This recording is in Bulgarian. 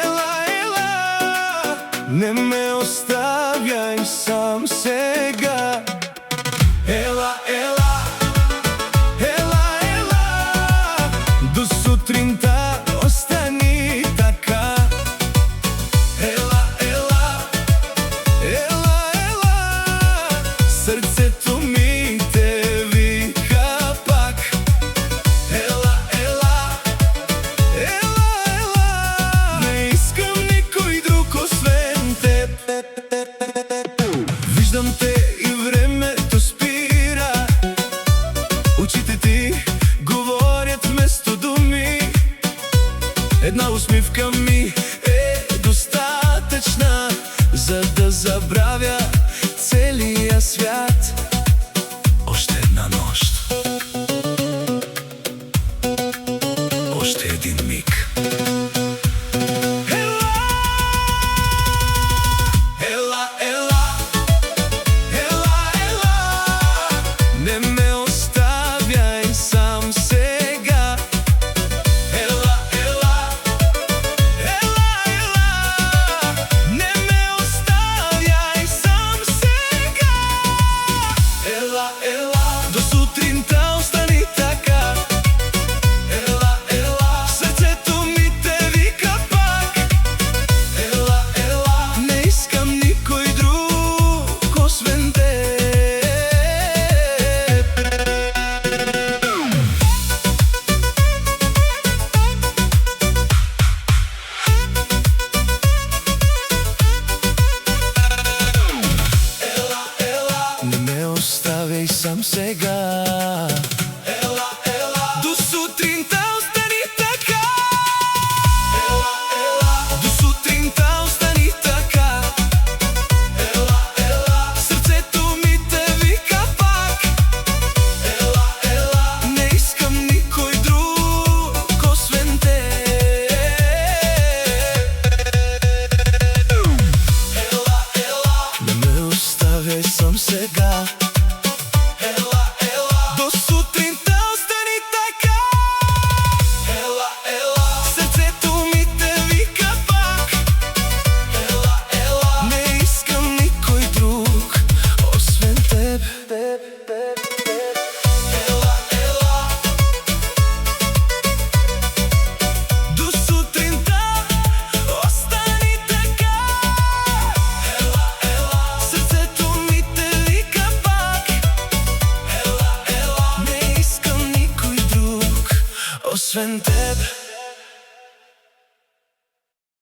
Ела, ела, не ме оставяй сам сега. Ела, ела, ела, ела, до сутринта остани така. Ела, ела, ела, ела, срцето ми те вика пак. Ела, ела, ела, ела, не искам никой друг освен теб. Виждам те и времето спира, очите ти говорят вместо думи. Една усмивка ми е достатъчна, за да забравя целия свят. Още една нощ, още един миг. Ела, ела, ела, ела, ела, не ме оставяй сам сега. Ела, ела, ела, ела, не ме оставяй сам сега. Ела, ела, до сутринта остани така. Ела, ела, сърцето ми те вика пак. Ела, ела, не искам никой друг освен теб. Ела, ела, не ме оставяй сам сега. Ела, ела, до сутринта остани така. Ела, ела, до сутринта остани така. Ела, ела, сърцето ми те вика пак. Ела, ела, не искам никой друг освен теб. Ела, ела, не ме оставяй сам сега. Ела, ела, до сутринта остани така. Ела, ела, сърцето ми те вика пак. Ела, ела, не искам никой друг освен теб. Ела, ела, до сутринта остани така. Ела, ела, сърцето ми те вика пак. Ела, ела, не искам никой друг освен теб.